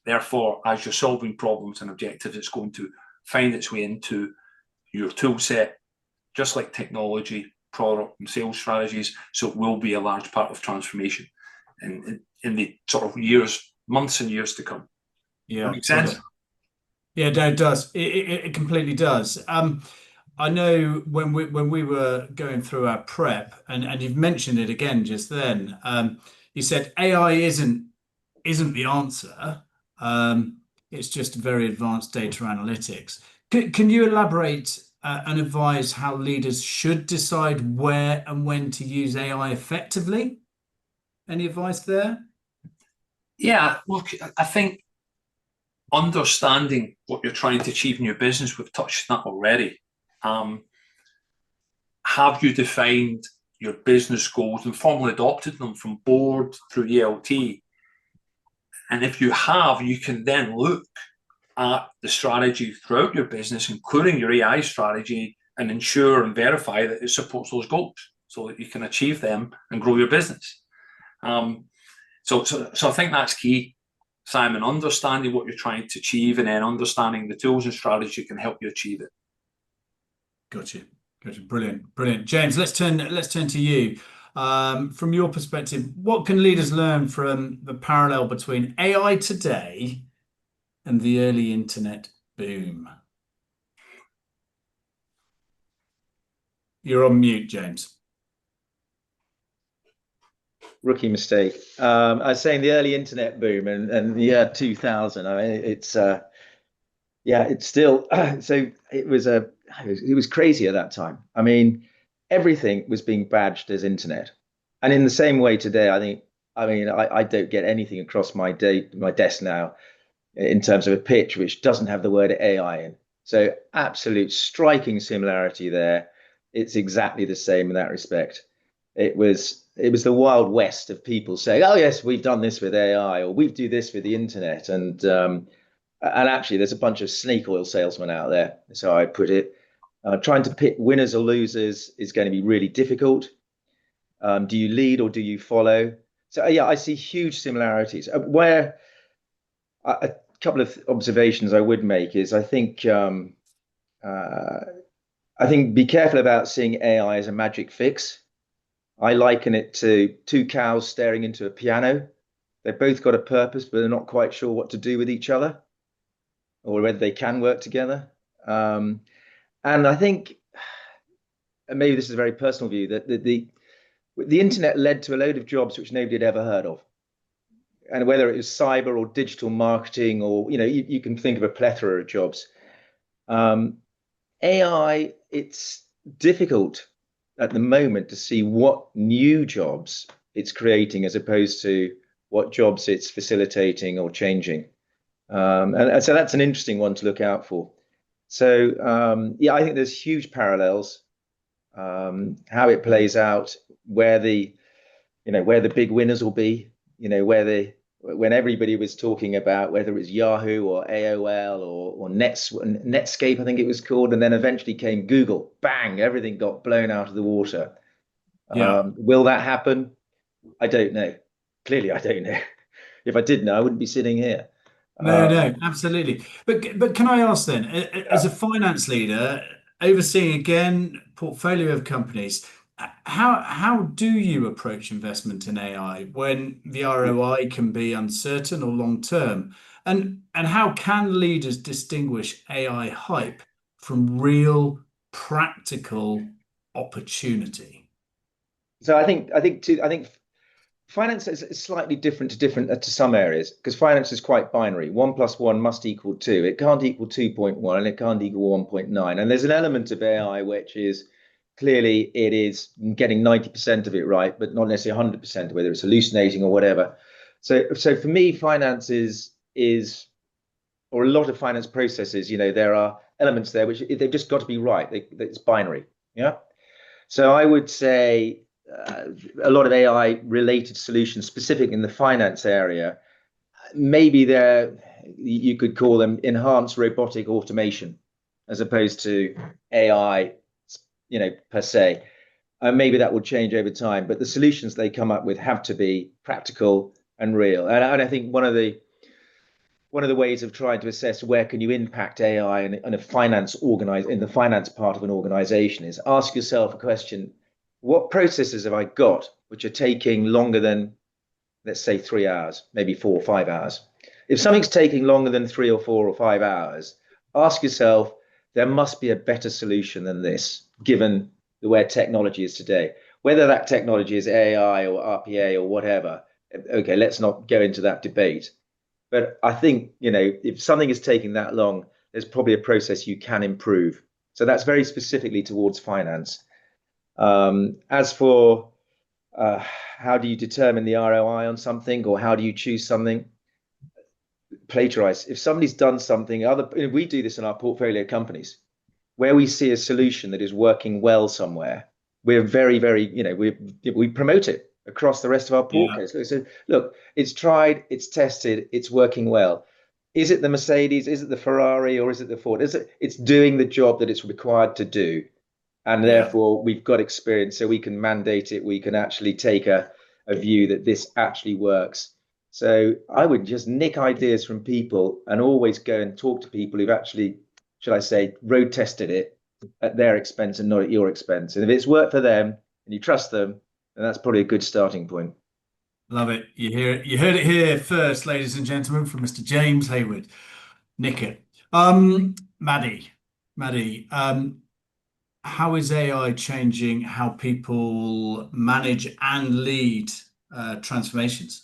therefore, as you're solving problems and objectives, it's going to find its way into your tool set, just like technology, product and sales strategies. So it will be a large part of transformation in the sort of years, months and years to come. Yeah, that makes sense. Yeah, no, it does. It completely does. I know when we were going through our prep, and you've mentioned it again just then. You said AI isn't the answer. It's just very advanced data analytics. Can you elaborate and advise how leaders should decide where and when to use AI effectively? Any advice there? Yeah, look, I think understanding what you're trying to achieve in your business, we've touched on that already. Have you defined your business goals and formally adopted them from board through ELT? And if you have, you can then look at the strategy throughout your business, including your AI strategy, and ensure and verify that it supports those goals so that you can achieve them and grow your business. So I think that's key, Simon, understanding what you're trying to achieve and then understanding the tools and strategy can help you achieve it. Gotcha. Brilliant. James, let's turn to you. From your perspective, what can leaders learn from the parallel between AI today and the early internet boom? You're on mute, James. Rookie mistake. I was saying the early internet boom and the year 2000. I mean, it's still so it was crazy at that time. I mean, everything was being badged as internet, and in the same way today, I don't get anything across my desk now in terms of a pitch which doesn't have the word AI in. So absolute striking similarity there. It's exactly the same in that respect. It was the Wild West of people saying, "Oh yes, we've done this with AI, or we do this with the internet," and actually, there's a bunch of snake oil salesmen out there. So I put it. Trying to pick winners or losers is going to be really difficult. Do you lead or do you follow? So yeah, I see huge similarities. Where a couple of observations I would make is I think be careful about seeing AI as a magic fix. I liken it to two cows staring into a piano. They've both got a purpose, but they're not quite sure what to do with each other, or whether they can work together. And I think, and maybe this is a very personal view, that the internet led to a load of jobs which nobody had ever heard of. And whether it was cyber or digital marketing, or you can think of a plethora of jobs. AI, it's difficult at the moment to see what new jobs it's creating as opposed to what jobs it's facilitating or changing. And so that's an interesting one to look out for. So yeah, I think there's huge parallels. How it plays out, where the big winners will be, when everybody was talking about whether it was Yahoo or AOL or Netscape, I think it was called, and then eventually came Google. Bang! Everything got blown out of the water. Yeah. Will that happen? I don't know. Clearly, I don't know. If I did know, I wouldn't be sitting here. No, absolutely. But can I ask then, as a finance leader, overseeing again portfolio of companies, how do you approach investment in AI when the ROI can be uncertain or long term? And how can leaders distinguish AI hype from real practical opportunity? So I think finance is slightly different to some areas, because finance is quite binary. 1 + 1 must equal 2. It can't equal 2.1, and it can't equal 1.9. And there's an element of AI which is clearly it is getting 90% of it right, but not necessarily 100%, whether it's hallucinating or whatever. So for me, finance is or a lot of finance processes, there are elements there which they've just got to be right. It's binary. Yeah. So I would say a lot of AI related solutions, specific in the finance area, maybe you could call them enhanced robotic automation, as opposed to AI, per se. Maybe that will change over time, but the solutions they come up with have to be practical and real. And I think one of the ways of trying to assess where can you impact AI in the finance part of an organization is ask yourself a question: what processes have I got which are taking longer than, let's say, 3 hours, maybe 4 or 5 hours? If something's taking longer than 3 or 4 or 5 hours, ask yourself, there must be a better solution than this, given the way technology is today. Whether that technology is AI or RPA or whatever, okay, let's not go into that debate. But I think, if something is taking that long, there's probably a process you can improve. So that's very specifically towards finance. As for how do you determine the ROI on something, or how do you choose something? Plagiarize. If somebody's done something, we do this in our portfolio companies, where we see a solution that is working well somewhere, we're very, very, we promote it across the rest of our portfolio. Yeah. So look, it's tried, it's tested, it's working well. Is it the Mercedes? Is it the Ferrari? Or is it the Ford? It's doing the job that it's required to do. And therefore, we've got experience, so we can mandate it. We can actually take a view that this actually works. So I would just nick ideas from people and always go and talk to people who've actually, shall I say, road tested it at their expense and not at your expense. And if it's worked for them and you trust them, then that's probably a good starting point. Love it. You heard it here first, ladies and gentlemen, from Mr. James Hayward. Nick it. Madi, how is AI changing how people manage and lead transformations?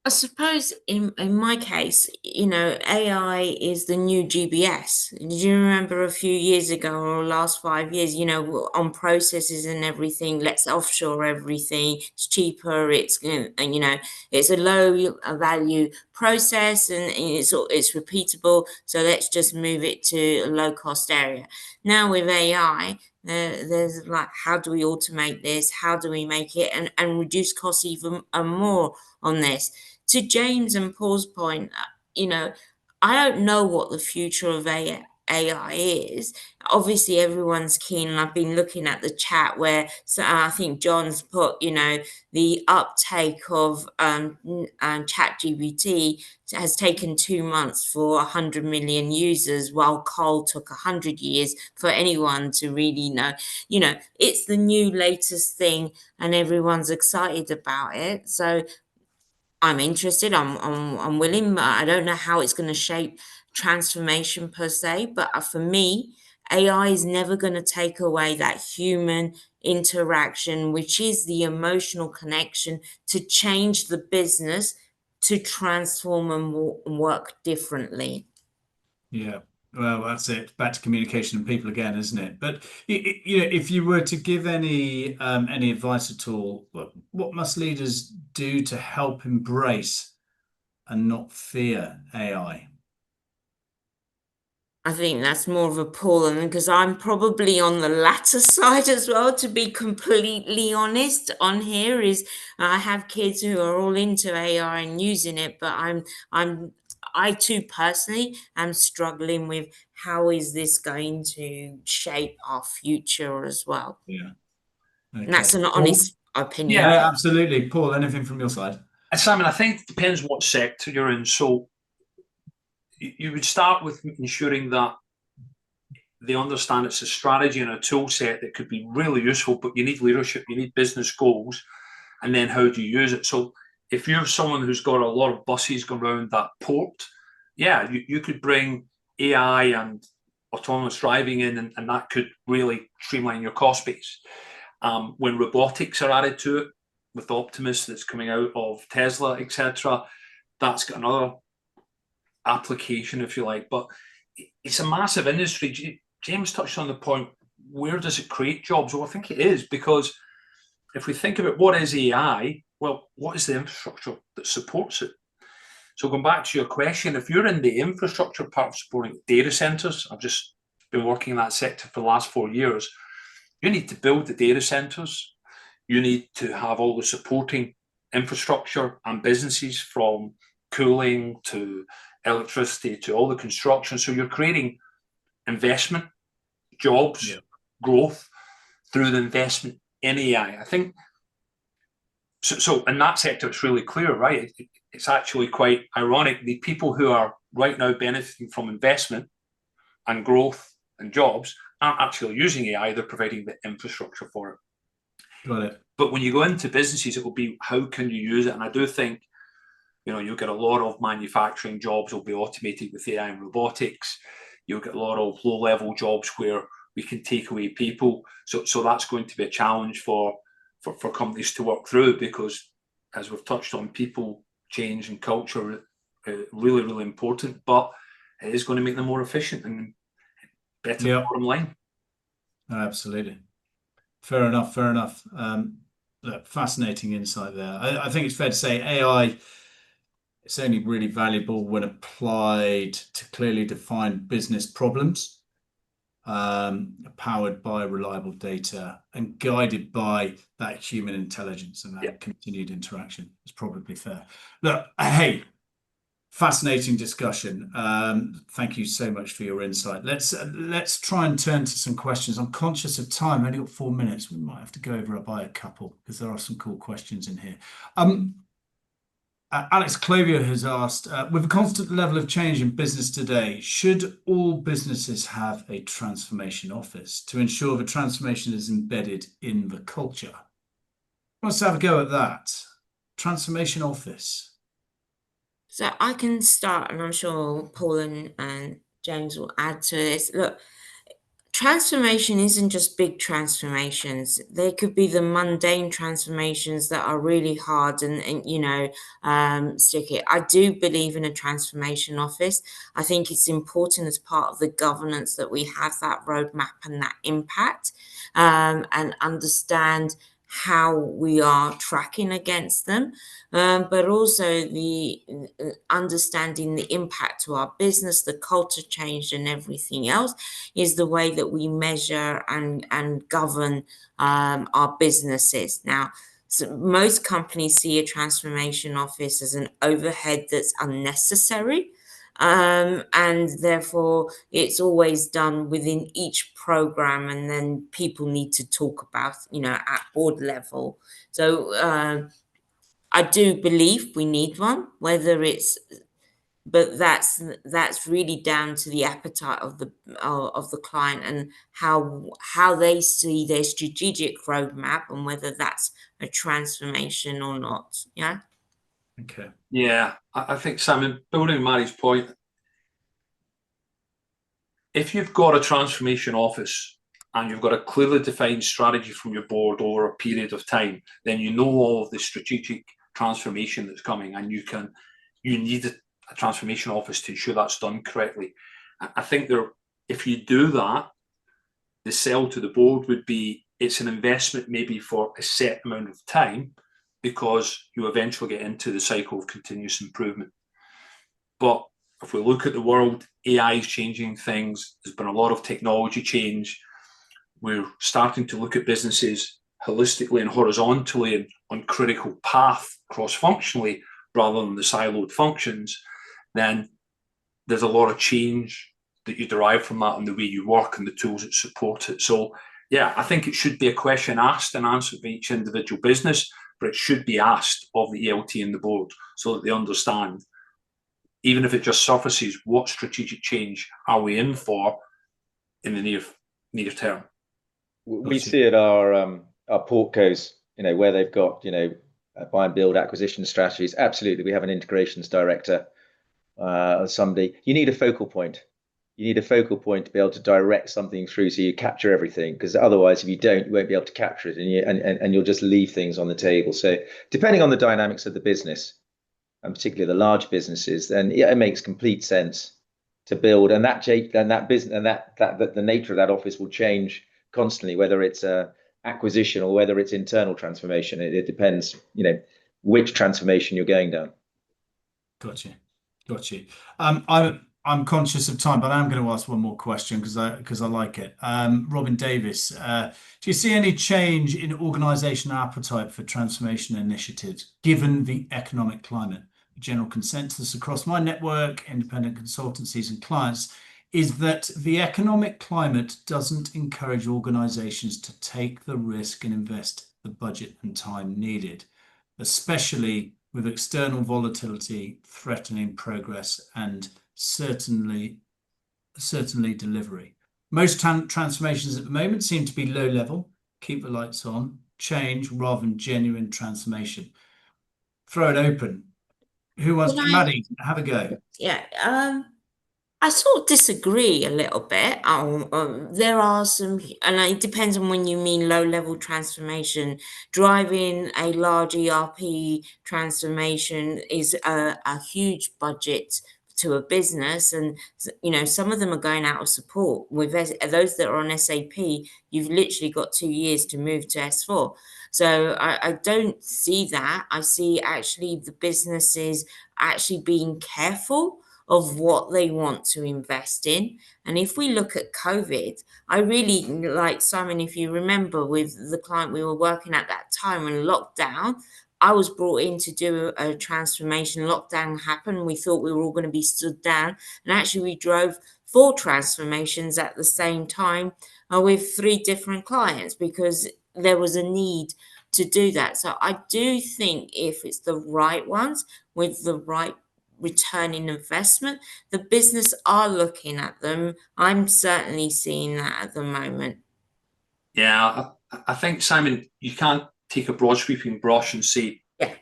I suppose in my case, AI is the new GBS. Did you remember a few years ago, or last 5 years, on processes and everything, let's offshore everything, it's cheaper, it's a low value process and it's repeatable. So let's just move it to a low cost area. Now with AI, there's like, how do we automate this? How do we make it and reduce costs even more on this? To James and Paul's point, I don't know what the future of AI is. Obviously, everyone's keen, and I've been looking at the chat where I think John's put, the uptake of ChatGPT has taken 2 months for 100 million users, while Cole took 100 years for anyone to really know. It's the new latest thing, and everyone's excited about it. So I'm interested. I'm willing, but I don't know how it's going to shape transformation per se. But for me, AI is never going to take away that human interaction, which is the emotional connection to change the business, to transform and work differently. Yeah. Well, that's it. Back to communication and people again, isn't it? But if you were to give any advice at all, what must leaders do to help embrace and not fear AI? I think that's more of a Paul, and because I'm probably on the latter side as well, to be completely honest. On here is I have kids who are all into AI and using it, but I too personally am struggling with how is this going to shape our future as well. Yeah. And that's an Paul? honest opinion. Yeah, absolutely. Paul, anything from your side? Simon, I think it depends what sector you're in. So you would start with ensuring that they understand it's a strategy and a tool set that could be really useful, but you need leadership, you need business goals, and then how do you use it? So if you're someone who's got a lot of buses going around that port, yeah, you could bring AI and autonomous driving in, and that could really streamline your cost base. When robotics are added to it, with Optimus that's coming out of Tesla, etc., that's got another application, if you like. But it's a massive industry. James touched on the point, where does it create jobs? Well, I think it is, because if we think about what is AI, well, what is the infrastructure that supports it? So going back to your question, if you're in the infrastructure part of supporting data centers, I've just been working in that sector for the last 4 years, you need to build the data centers. You need to have all the supporting infrastructure and businesses, from cooling to electricity to all the construction. So you're creating investment, jobs, growth through the investment in AI. I think so in that sector, it's really clear, right? It's actually quite ironic. The people who are right now benefiting from investment and growth and jobs aren't actually using AI, they're providing the infrastructure for it. Got it. But when you go into businesses, it will be, how can you use it? And I do think, you'll get a lot of manufacturing jobs will be automated with AI and robotics. You'll get a lot of low-level jobs where we can take away people. So that's going to be a challenge for companies to work through, because, as we've touched on, people change and culture are really, really important. But it is going to make them more efficient and better bottom line. Absolutely. Fair enough. Look, fascinating insight there. I think it's fair to say AI, it's only really valuable when applied to clearly defined business problems, powered by reliable data and guided by that human intelligence and that continued interaction. It's probably fair. Look, hey, fascinating discussion. Thank you so much for your insight. Let's try and turn to some questions. I'm conscious of time. Only got 4 minutes. We might have to go over by a couple, because there are some cool questions in here. Alex Clovier has asked, with a constant level of change in business today, should all businesses have a transformation office to ensure the transformation is embedded in the culture? Let's have a go at that. Transformation office. So I can start, and I'm sure Paul and James will add to this. Look, transformation isn't just big transformations. There could be the mundane transformations that are really hard and sticky. I do believe in a transformation office. I think it's important as part of the governance that we have that roadmap and that impact, and understand how we are tracking against them, but also the understanding the impact to our business, the culture change and everything else is the way that we measure and govern our businesses. Now, so most companies see a transformation office as an overhead that's unnecessary. And therefore it's always done within each program, and then people need to talk about, at board level. So I do believe we need one, but that's really down to the appetite of the client and how they see their strategic roadmap and whether that's a transformation or not. Yeah. Okay. Yeah, I think, Simon, building Mari's point, if you've got a transformation office and you've got a clearly defined strategy from your board over a period of time, then you know all of the strategic transformation that's coming, and you need a transformation office to ensure that's done correctly. I think if you do that, the sell to the board would be it's an investment maybe for a set amount of time, because you eventually get into the cycle of continuous improvement. But if we look at the world, AI is changing things. There's been a lot of technology change. We're starting to look at businesses holistically and horizontally and on critical path cross-functionally rather than the siloed functions. Then there's a lot of change that you derive from that and the way you work and the tools that support it. So yeah, I think it should be a question asked and answered by each individual business, but it should be asked of the ELT and the board so that they understand, even if it just surfaces, what strategic change are we in for in the near term. We see at our portcos, where they've got, buy and build acquisition strategies. Absolutely, we have an integrations director or somebody. You need a focal point. You need a focal point to be able to direct something through so you capture everything, because otherwise, if you don't, you won't be able to capture it, and you'll just leave things on the table. So depending on the dynamics of the business, and particularly the large businesses, then yeah, it makes complete sense to build, and that business and that the nature of that office will change constantly, whether it's a acquisition or whether it's internal transformation. It depends, which transformation you're going down. Got you. I'm conscious of time, but I'm going to ask one more question because I like it. Robin Davis, do you see any change in organisational appetite for transformation initiatives given the economic climate? The general consensus across my network, independent consultancies and clients, is that the economic climate doesn't encourage organisations to take the risk and invest the budget and time needed, especially with external volatility threatening progress and certainly delivery. Most transformations at the moment seem to be low level, keep the lights on, change rather than genuine transformation. Throw it open. Who wants to? Madi, have a go. Yeah, I sort of disagree a little bit. There are some, and it depends on when you mean low-level transformation. Driving a large ERP transformation is a huge budget to a business, and some of them are going out of support. With those that are on SAP, you've literally got 2 years to move to S4. So I don't see that. I see actually the businesses actually being careful of what they want to invest in. And if we look at COVID, I really like, Simon, if you remember, with the client we were working at that time when lockdown, I was brought in to do a transformation. Lockdown happened. We thought we were all going to be stood down. And actually we drove 4 transformations at the same time with 3 different clients because there was a need to do that. So I do think if it's the right ones with the right return in investment, the business are looking at them. I'm certainly seeing that at the moment. Yeah, I think, Simon, you can't take a broad sweeping brush and say Yeah.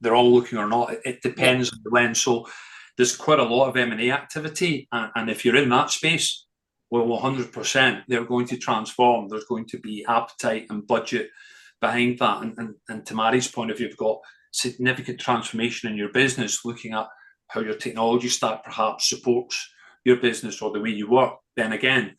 they're all looking or not. It depends on the lens. So there's quite a lot of M&A activity, and if you're in that space, well, 100%, they're going to transform. There's going to be appetite and budget behind that. And to Mari's point, if you've got significant transformation in your business, looking at how your technology stack perhaps supports your business or the way you work, then again,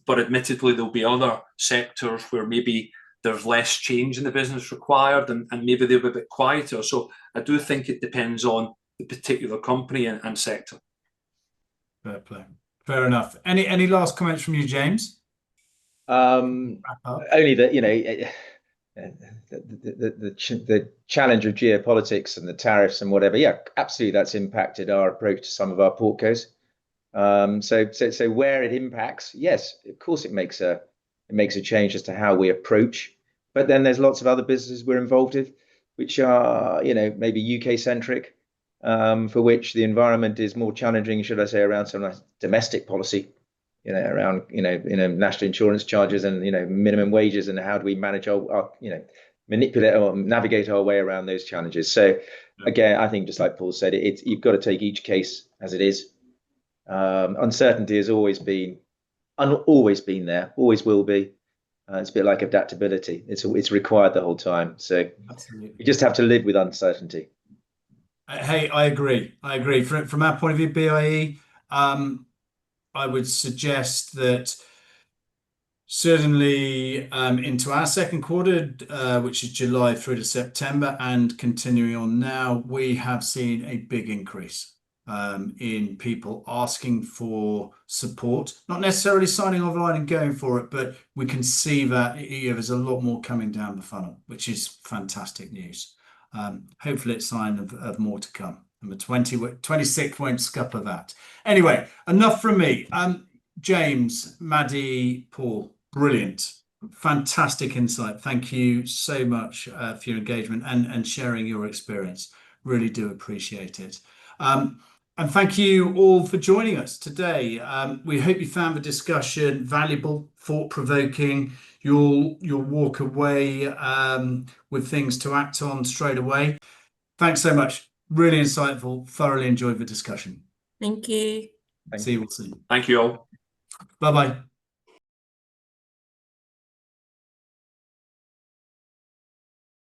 but admittedly, there'll be other sectors where maybe there's less change in the business required, and maybe they're a bit quieter. So I do think it depends on the particular company and sector. Fair play. Fair enough. Any last comments from you, James? Only that, you know, the challenge of geopolitics and the tariffs and whatever, yeah, absolutely, that's impacted our approach to some of our portcos. So where it impacts, yes, of course, it makes a change as to how we approach. But then there's lots of other businesses we're involved with, which are, you know, maybe UK centric, for which the environment is more challenging, should I say, around some like domestic policy. You know, around, you know, national insurance charges and, you know, minimum wages, and how do we manage our you know, manipulate or navigate our way around those challenges. So again, I think just like Paul said, you've got to take each case as it is. Uncertainty has always been there, always will be. It's a bit like adaptability. It's required the whole time. So absolutely, you just have to live with uncertainty. Hey, I agree. From our point of view, BIE, I would suggest that certainly into our second quarter, which is July through to September, and continuing on now, we have seen a big increase in people asking for support, not necessarily signing online and going for it, but we can see that there's a lot more coming down the funnel, which is fantastic news. Hopefully it's a sign of more to come. Number 26 won't scupper that. Anyway, enough from me. James, Maddie, Paul, brilliant. Fantastic insight. Thank you so much for your engagement and sharing your experience. Really do appreciate it. And thank you all for joining us today. We hope you found the discussion valuable, thought-provoking. You'll walk away with things to act on straight away. Thanks so much. Really insightful. Thoroughly enjoyed the discussion. Thank you. See you all soon. Thank you all. Bye-bye.